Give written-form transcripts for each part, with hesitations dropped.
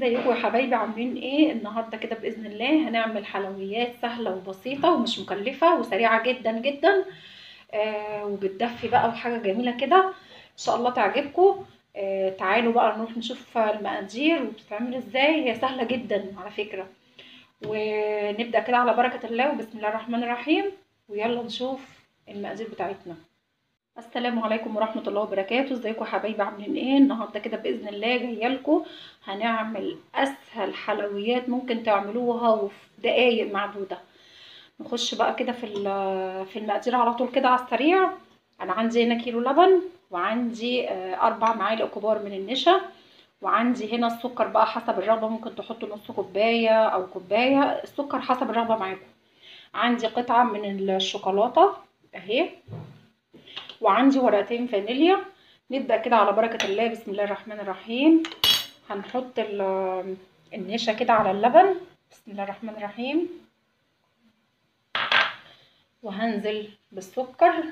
ازيكم يا حبايبي؟ عاملين ايه النهارده؟ كده باذن الله هنعمل حلويات سهله وبسيطه ومش مكلفه وسريعه جدا جدا. وبتدفي بقى وحاجه جميله كده ان شاء الله تعجبكم. تعالوا بقى نروح نشوف المقادير وبتتعمل ازاي. هي سهله جدا على فكره. ونبدا كده على بركه الله وبسم الله الرحمن الرحيم، ويلا نشوف المقادير بتاعتنا. السلام عليكم ورحمة الله وبركاته. ازيكم يا حبايبي؟ عاملين ايه النهارده؟ كده باذن الله جايه لكم هنعمل اسهل حلويات ممكن تعملوها وفي دقايق معدوده. نخش بقى كده في المقادير على طول كده على السريع. انا عندي هنا كيلو لبن، وعندي 4 معالق كبار من النشا، وعندي هنا السكر بقى حسب الرغبه، ممكن تحطوا نص كوبايه او كوبايه، السكر حسب الرغبه معاكم. عندي قطعه من الشوكولاته اهي، وعندي ورقتين فانيليا. نبدأ كده على بركة الله بسم الله الرحمن الرحيم. هنحط النشا كده على اللبن بسم الله الرحمن الرحيم، وهنزل بالسكر،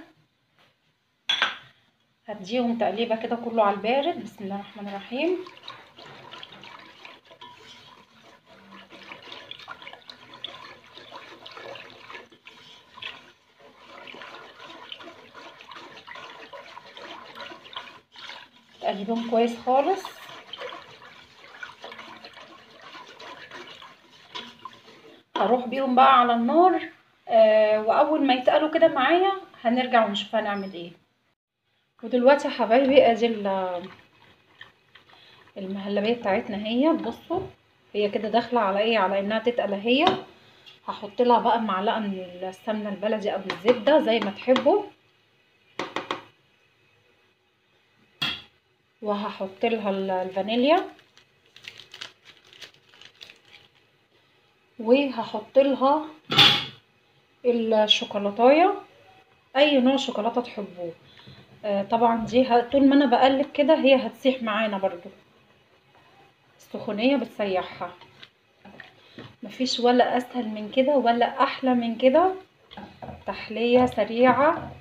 هديهم تقليبة كده كله على البارد بسم الله الرحمن الرحيم. تقلبهم كويس خالص. هروح بيهم بقى على النار، واول ما يتقلوا كده معايا هنرجع ونشوف هنعمل ايه. ودلوقتي يا حبايبي ادي المهلبيه بتاعتنا اهي. بصوا هي كده داخله على ايه، على انها تتقل اهي. هحط لها بقى معلقه من السمنه البلدي او الزبده زي ما تحبوا، وهحط لها الفانيليا، وهحط لها الشوكولاتايه، اي نوع شوكولاته تحبوه. طبعا دي طول ما انا بقلب كده هي هتسيح معانا برضو، السخونيه بتسيحها. مفيش ولا اسهل من كده ولا احلى من كده. تحليه سريعه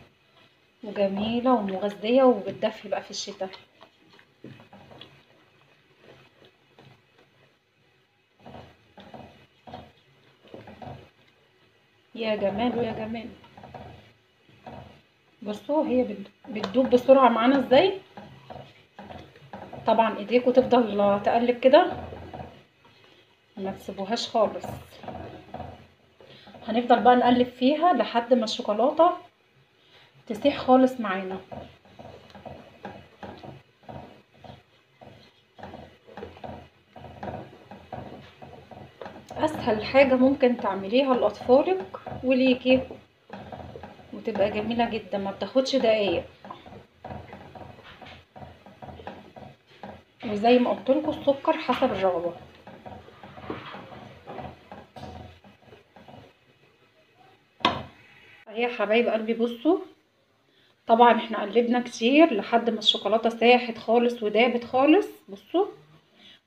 وجميله ومغذيه وبتدفي بقى في الشتاء. يا جمال ويا جمال. بصوا هي بتدوب بسرعه معانا ازاي. طبعا ايديكوا تفضل تقلب كده، ما تسيبوهاش خالص. هنفضل بقى نقلب فيها لحد ما الشوكولاته تسيح خالص معانا. اسهل حاجه ممكن تعمليها لاطفالك وليكي، وتبقى جميله جدا، ما بتاخدش دقايق. وزي ما قلت لكم السكر حسب الرغبه. اهي يا حبايب قلبي بصوا، طبعا احنا قلبنا كتير لحد ما الشوكولاته ساحت خالص ودابت خالص. بصوا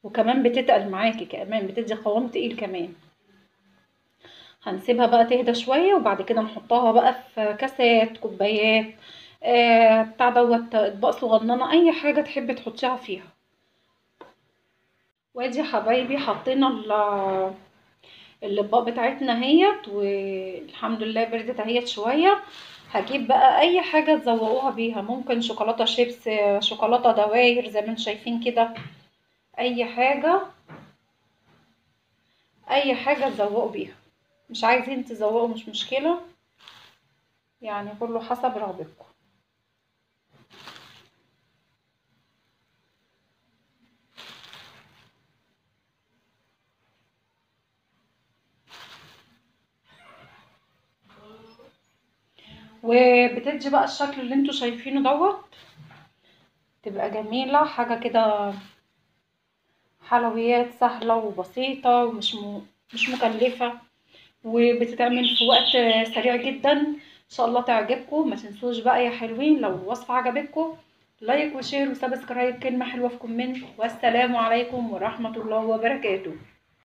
وكمان بتتقل معاكي، كمان بتدي قوام تقيل كمان. هنسيبها بقى تهدى شويه وبعد كده نحطها بقى في كاسات، كوبايات، بتاع دوت، اطباق صغننه، اي حاجه تحبي تحطيها فيها. وادي يا حبايبي حطينا الاطباق بتاعتنا اهيت، والحمد لله بردت اهيت شويه. هجيب بقى اي حاجه تزوقوها بيها، ممكن شوكولاته شيبس، شوكولاته دواير زي ما انتم شايفين كده. اي حاجه، اي حاجه تزوقوا بيها. مش عايزين تزوقوا مش مشكله، يعني كله حسب رغبتكم. وبتدي بقى الشكل اللي انتوا شايفينه دوت، تبقى جميله حاجه كده. حلويات سهله وبسيطه ومش مش مكلفه، وبتتعمل في وقت سريع جدا. ان شاء الله تعجبكم. ما تنسوش بقى يا حلوين لو الوصفه عجبتكم لايك وشير وسبسكرايب، كلمه حلوه في كومنت. والسلام عليكم ورحمه الله وبركاته.